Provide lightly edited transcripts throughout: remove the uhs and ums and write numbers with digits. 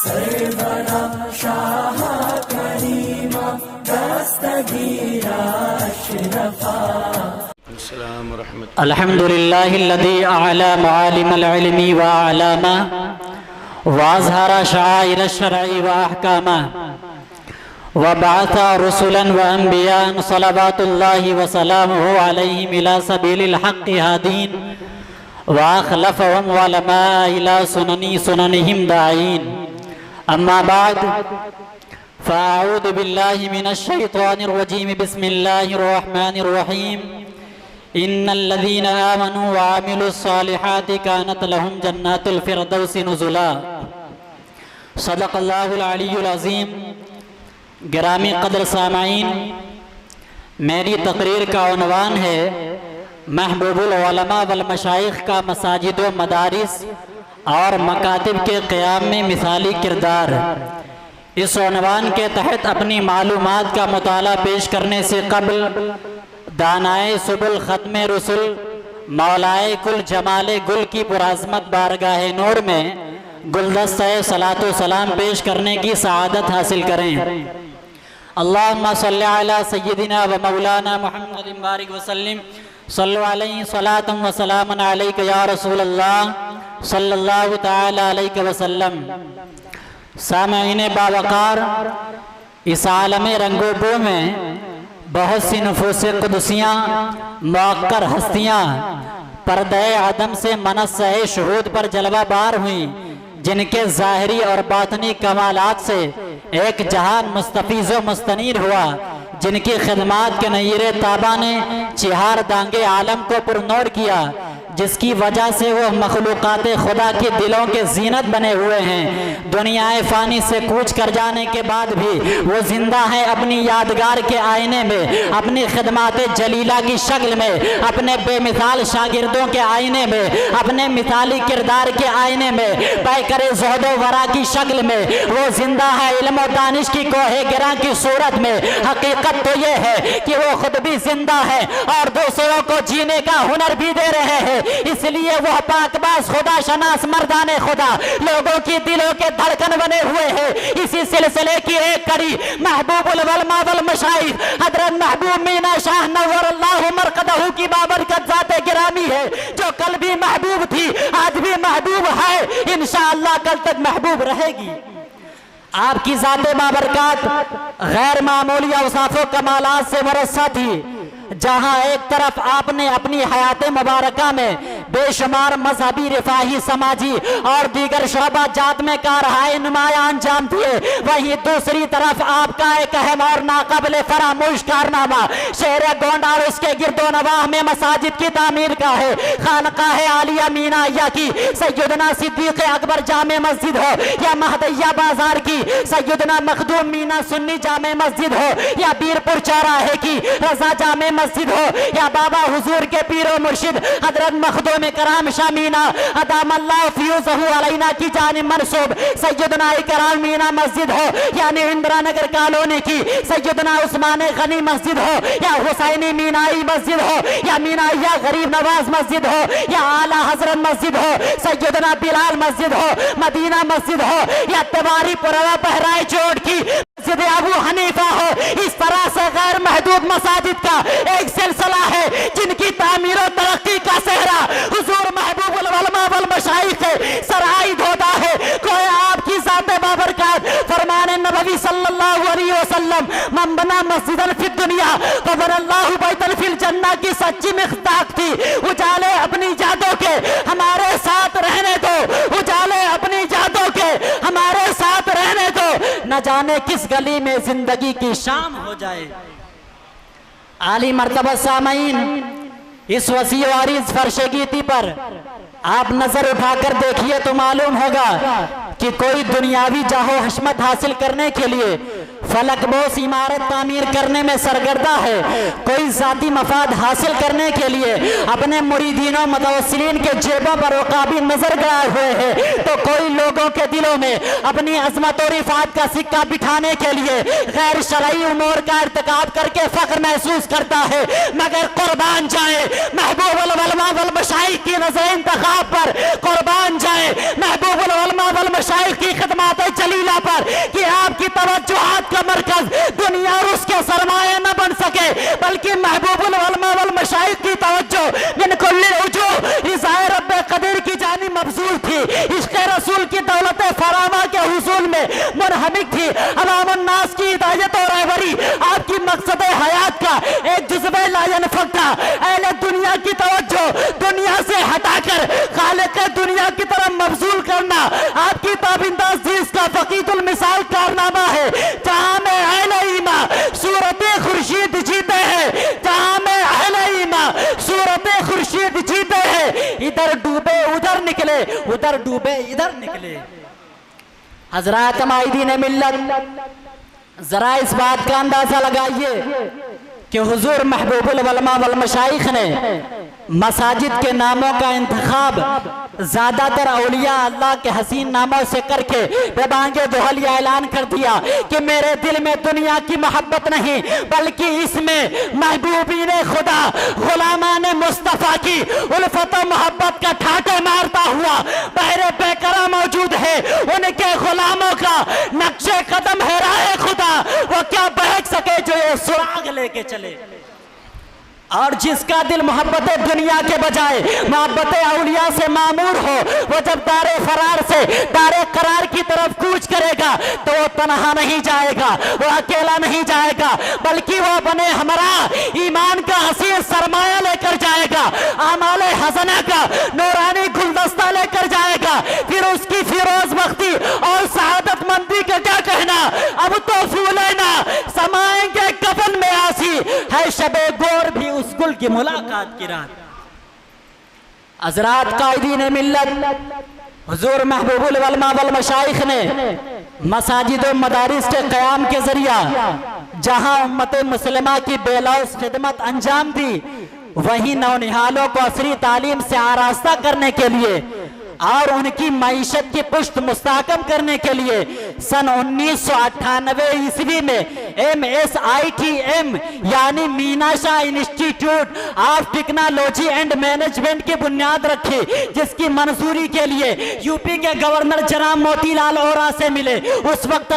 سرورا شاہ کریما دستگیرا اشرفا. السلام ورحمۃ الحمد للہ الذی اعلی معالم العلم واعلامہ واظہر شعائر الشرع واحکامہ وبعث رسلا وانبیاء صلوات اللہ وسلامہ علیہم الى سبیل الحق ہادین واخلفهم علماء الى سننهم داعین. اما بعد فاعوذ باللہ من الشیطان الرجیم. بسم اللہ الرحمن الرحیم. ان الذین آمنوا وعملوا الصالحات كانت لهم جنات الفردوس نزلا. صدق اللہ العلی العظیم. گرامی قدر سامعین، میری تقریر کا عنوان ہے محبوب العلماء والمشائخ کا مساجد و مدارس اور مکاتب کے قیام میں مثالی کردار. اس عنوان کے تحت اپنی معلومات کا مطالعہ پیش کرنے سے قبل دانائے سبل ختم رسل مولائے کل جمال گل کی پرعظمت بارگاہ نور میں گلدستہ صلاۃ و سلام پیش کرنے کی سعادت حاصل کریں. اللہم صلی علی سیدنا و مولانا محمد بارک وسلم. صلو علیہ صلاۃ و سلام علیک یا رسول اللہ صلی اللہ تعالی علیہ وسلم. سامعین باوقار، اس عالم رنگ و بو میں بہت سی نفوس قدسیاں موقر ہستیاں پردہ عدم سے منصہ شہود پر جلوہ بار ہوئیں، جن کے ظاہری اور باطنی کمالات سے ایک جہان مستفیض و مستنیر ہوا، جن کی خدمات کے نیر تابہ نے چہار دانگے عالم کو پرنور کیا، جس کی وجہ سے وہ مخلوقات خدا کی دلوں کے زینت بنے ہوئے ہیں. دنیا فانی سے کوچ کر جانے کے بعد بھی وہ زندہ ہیں اپنی یادگار کے آئینے میں، اپنی خدمات جلیلہ کی شکل میں، اپنے بے مثال شاگردوں کے آئینے میں، اپنے مثالی کردار کے آئینے میں، پیکر زہد و ورا کی شکل میں وہ زندہ ہے علم و دانش کی کوہ گراں کی صورت میں. حقیقت تو یہ ہے کہ وہ خود بھی زندہ ہے اور دوسروں کو جینے کا ہنر بھی دے رہے ہیں. اس لیے وہ پاک باز خدا شناس مردان خدا لوگوں کی دلوں کے دھڑکن بنے ہوئے ہیں. اسی سلسلے کی ایک کڑی محبوب العلماء والمشائخ حضرت محبوب مینا شاہ نور اللہ مرقدہ کی بابرکت ذات گرامی ہے، جو کل بھی محبوب تھی، آج بھی محبوب ہے، انشاءاللہ کل تک محبوب رہے گی. آپ کی ذات بابرکات غیر معمولی اوصاف و کمالات سے مرصع تھی. جہاں ایک طرف آپ نے اپنی حیات مبارکہ میں بے شمار مذہبی، رفاہی، سماجی اور دیگر شعبہ جات میں کارہائے نمایاں انجام دیے، وہیں دوسری طرف آپ کا ایک اہم اور ناقابل فراموش کارنامہ شہر گونڈہ اور اس کے گرد و نواح میں مساجد کی تعمیر کا ہے. خانقاہ عالیہ مینائیہ کی سیدنا صدیق اکبر جامع مسجد ہو، یا مہدیہ بازار کی سیدنا مخدوم مینا سنی جامع مسجد ہو، یا بیرپور چوراہے کی رضا جامع مسجد ہو، یا بابا حضور کے پیر و مرشد حضرت مخدوم کرام شاہ مینا ادام اللہ فیوزہ علینا کی جانب منصوب سیدنا اکرام مینا مسجد ہو، یعنی اندرا نگر کالونی کی سیدنا عثمان غنی مسجد ہو، یا حسینی مینائی مسجد ہو، یا مینائیہ غریب نواز مسجد ہو، یا اعلیٰ حضرت مسجد ہو، سیدنا بلال مسجد ہو، مدینہ مسجد ہو، یا تباری پورا بہرائے چوٹ کی مسجد ابو حنیفہ ہو. اس طرح سے غیر محدود مساجد کا ایک سلسلہ ہے جن کی تعمیر و ترقی کا صحرا حضور محبوب العلماء والمشائخ سرائے دھوتا ہے. کوئی آپ کی ذات بابرکات فرمان نبوی صلی اللہ علیہ وسلم من بنا مسجدا فی الدنیا فبن اللہ بیتا فی الجنہ کی سچی مصداق تھی. اجالے اپنی یادوں کے ہمارے ساتھ رہنے دو، اجالے اپنی یادوں کے ہمارے ساتھ رہنے دو، نہ جانے کس گلی میں زندگی کی شام ہو جائے. عالی مرتبہ سامعین، اس وسیع و عریض فرش گیتی پر آپ نظر اٹھا کر دیکھیے تو معلوم ہوگا کہ کوئی دنیاوی جاہ و حشمت حاصل کرنے کے لیے فلک بوس عمارت تعمیر کرنے میں سرگردہ ہے، کوئی ذاتی مفاد حاصل کرنے کے لیے اپنے مریدین و متوسلین کے جیبوں پر رقابی نظر گڑائے ہوئے ہے، تو کوئی لوگوں کے دلوں میں اپنی عظمت و رفعت کا سکہ بٹھانے کے لیے غیر شرعی امور کا ارتکاب کر کے فخر محسوس کرتا ہے. مگر قربان جائے محبوب العلماء والمشائخ کی نظر انتخاب پر، قربان جائے محبوب العلماء والمشائخ کی خدمات جلیلہ جگہ پر کہ آپ کی توجہات کا مرکز دنیا اور اس کے سرمایہ نہ بن سکے، بلکہ محبوب العلماء والمشائخ کی توجہ من کل الوجوہ رضا رب قدیر کی جانب مبذول تھی، عشق رسول کی دولت فراوہ کے حصول میں منہمک تھی، عوام الناس کی ہدایت اور رہبری آپ کی مقصد حیات کا ایک جذبہ لا ینفک تھا۔ اہل دنیا کی توجہ دنیا سے ہٹا کر خالق دنیا کی طرف مبذول کرنا آپ کی تابندہ عزیز کا فقید المثال کارنامہ ہے۔ جہاں میں اہل ایمان صورت خورشید جیتے ہیں، جہاں میں اہل ایمان صورت خورشید جیتے ہیں، ادھر ڈوبے ادھر نکلے، ادھر ڈوبے ادھر نکلے۔ حضرات معیدین ملت، ذرا اس بات کا اندازہ لگائیے کہ حضور محبوب العلماء والمشائخ نے مساجد کے ناموں کا انتخاب زیادہ تر اولیاء اللہ کے حسین ناموں سے کر کے بے بانگِ دہل یہ اعلان کر دیا کہ میرے دل میں دنیا کی محبت نہیں، بلکہ اس میں محبوبین خدا غلامان مصطفیٰ کی الفت و محبت کا ٹھاٹے مارتا ہوا بحر بیکرہ موجود ہے۔ ان کے غلاموں کا نقش قدم ہے راہ خدا، وہ کیا بہک سکے جو یہ سراغ لے کے چلے۔ اور جس کا دل محبت دنیا کے بجائے محبت اولیاء سے معمور ہو، وہ جب دار فرار سے دار قرار کی طرف کوچ کرے گا تو وہ تنہا نہیں جائے گا، وہ اکیلا نہیں جائے گا، بلکہ وہ بنے ہمراہ ایمان کا حسین سرمایہ لے کر جائے گا، اعمال حسنہ کا نورانی گلدستہ لے کر جائے گا۔ پھر اس کی فیروز بختی اور سعادت مندی کا کیا کہنا، اب تو پھولینا سمائیں گے کفن میں آسی، ہے شب گور بھی اس گل کی ملاقات کی رات۔ حضرات قائدین ملت، حضور محبوب العلماء والمشائخ نے مساجد و مدارس کے قیام کے ذریعہ جہاں امت مسلمہ کی بے لوث خدمت انجام دی، وہیں نونہالوں کو عصری تعلیم سے آراستہ کرنے کے لیے اور ان کی معیشت کی پشت مستحکم کرنے کے لیے سن 1998 عیسوی میں MSITM یعنی Minasha institute of technology and management کی بنیاد رکھی، جس کی منظوری کے لیے یوپی کے گورنر جناب موتی لال اورا سے ملے۔ اس وقت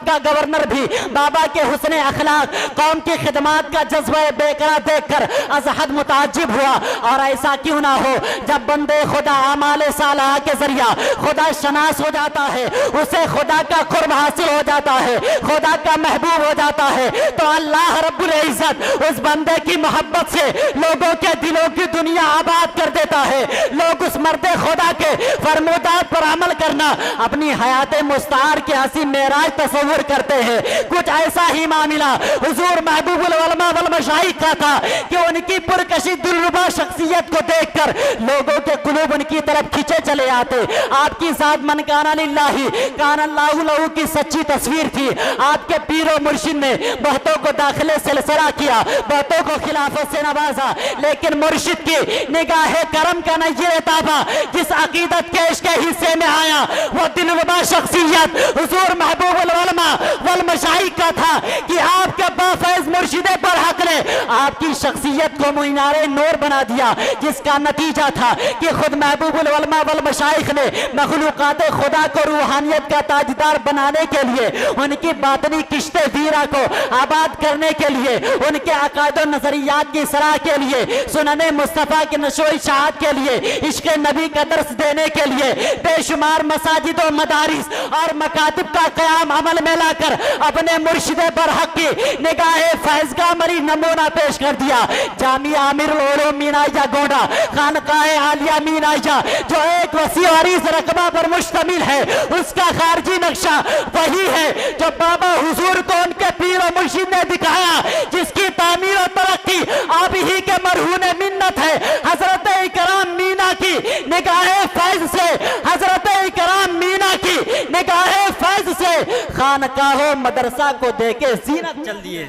کا گورنر بھی بابا کے حسن اخلاق، قوم کی خدمات کا جذبہ بےقرار دیکھ کر از حد متعجب ہوا۔ اور ایسا کیوں نہ ہو، جب بندے خدا اعمال صالحہ کے ذریعہ خدا شناس ہو جاتا ہے، اسے خدا کا قرب حاصل ہو جاتا ہے، خدا کا محبوب ہو جاتا ہے، تو اللہ رب العزت اس بندے کی محبت سے لوگوں کے دلوں کی دنیا آباد کر دیتا ہے۔ لوگ اس مرد خدا کے فرمودات پر عمل کرنا اپنی حیات مستعار کی حسین معراج تصور کرتے ہیں۔ کچھ ایسا ہی معاملہ حضور محبوب العلماء والمشائخ کا تھا کہ ان کی پرکشی دلربا شخصیت کو دیکھ کر لوگوں کے قلوب ان کی طرف کھچے چلے آتے۔ آپ کی ذات من کان للہ کان اللہ لہو کی سچی تصویر تھی۔ آپ کے پیر و مرشد نے بہتوں کو داخلے سلسلہ کیا، بہتوں کو خلافت سے نوازا، لیکن مرشد کی نگاہ کرم کا نیر تابا جس عقیدت کے عشق حصے میں آیا، وہ دلربا شخصیت حضور محبوب العلماء والمشائخ کا تھا کہ آپ کے بافیض مرشد پر حق نے آپ کی شخصیت کو مینار نور بنا دیا، جس کا نتیجہ تھا کہ خود محبوب العلماء والمشائخ نے مخلوقات خدا کو روحانیت کا تاجدار بنانے کے لیے، ان کی باطنی کشت ویرہ کو آباد کرنے کے لیے، ان کے عقائد و نظریات کی صلاح کے لیے، سنن مصطفیٰ کی نشو و اشاعت کے لیے، عشق نبی کا درس دینے کے لیے بے شمار مساجد و مدارس اور مکاتب کا قیام عمل میں لا کر اپنے مرشد برحق کی نگاہ فیضگاہ مری نمونہ پیش کر دیا۔ جامعہ امیر العلوم مینائیہ گونڈا، خانقاہ عالیہ مینائیہ، جو ایک وسیع عریض رقبہ پر مشتمل ہے، اس کا خارجی نقشہ وہی ہے جو بابا حضور کو ان کے پیر و مرشد نے دکھایا، جس کی تعمیر و ترقی آپ ہی کے مرہون منت ہے۔ حضرت اکرام مینا کی نگاہ فیض سے، حضرت اکرام مینا کی نگاہ فیض سے خانقاہ و مدرسہ کو دے کے زینت چل دیے۔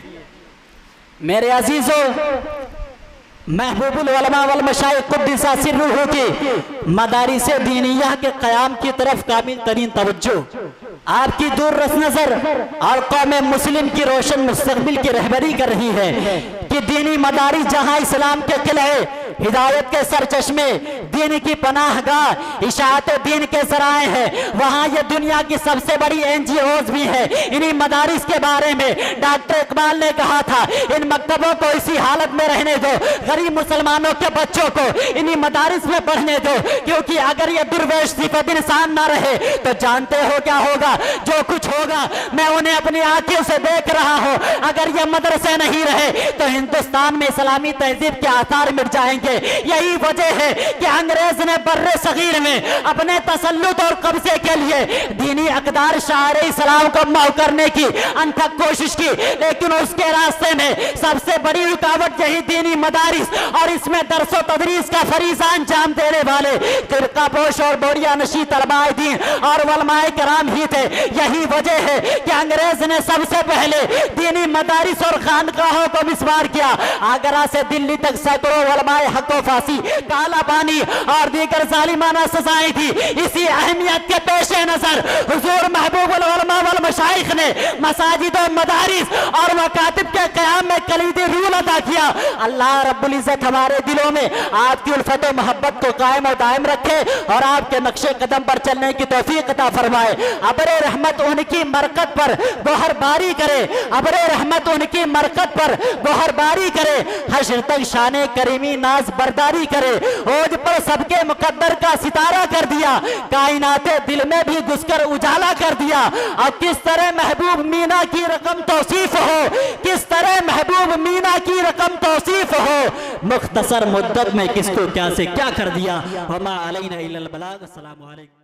میرے عزیزو، محبوب العلماء والمشائخ قدس سرہ کی مدارس دینیہ کے قیام کی طرف کامل ترین توجہ، آپ کی دور رس نظر اور قوم مسلم کی روشن مستقبل کی رہبری کر رہی ہے کہ دینی مدارس جہاں اسلام کے قلعے، ہدایت کے سرچشمے، دین کی پناہ گاہ اشاعت دین کے ذرائع ہے، وہاں یہ دنیا کی سب سے بڑی NGOs بھی ہے۔ انہی مدارس کے بارے میں ڈاکٹر اقبال نے کہا تھا ان مکتبوں کو اسی حالت میں رہنے دو، غریب مسلمانوں کے بچوں کو انہی مدارس میں پڑھنے دو، کیونکہ اگر یہ درویش صفت انسان نہ رہے تو جانتے ہو کیا ہوگا؟ جو کچھ ہوگا میں انہیں اپنی آنکھوں سے دیکھ رہا ہوں۔ اگر یہ مدرسے نہیں رہے تو ہندوستان میں اسلامی تہذیب کے آثار مٹ جائیں گے۔ یہی وجہ ہے کہ انگریز نے بر صغیر میں اپنے تسلط اور قبضے کے لیے دینی اقدار شاعر اسلام کو محو کرنے کی انتھک کوشش کی، لیکن اس کے راستے میں سب سے بڑی رکاوٹ یہی دینی مدارس اور اس میں درس و تدریس کا فریضہ انجام دینے والے فرقہ پوش اور بوریا نشی طلباء دین اور علماء کرام ہی تھے۔ یہی وجہ ہے کہ انگریز نے سب سے پہلے دینی مدارس اور خانقاہوں کو مسمار کیا۔ آگرہ سے دلی تک سینکڑوں علماء حق و فاسی، کالا پانی اور دیگر ظالمانہ سزائیں تھی۔ اسی اہمیت کے پیش نظر حضور محبوب العلماء والمشائخ نے مساجد و مدارس اور مکاتب کے قیام میں کلیدی رول ادا کیا۔ اللہ رب العزت ہمارے دلوں میں آپ کی الفت و محبت کو قائم و دائم رکھے اور آپ کے نقش قدم پر چلنے کی توفیق عطا فرمائے۔ ابر رحمت ان کی مرکت پر گوہر باری کرے، ابر رحمت ان کی مرکت پر گوہر باری کرے، حشر تک شان کریمی ناز برداری کرے۔ اوج پر سب کے مقدر کا ستارہ کر دیا، کائنات دل میں بھی گھس کر اجالا کر دیا۔ اب کس طرح محبوب مینا کی رقم توصیف ہو، کس طرح محبوب مینا کی رقم توصیف ہو، مختصر مدت میں کس کو کیا سے کیا کر دیا۔ وما علینا الا البلاغ۔ السلام علیکم۔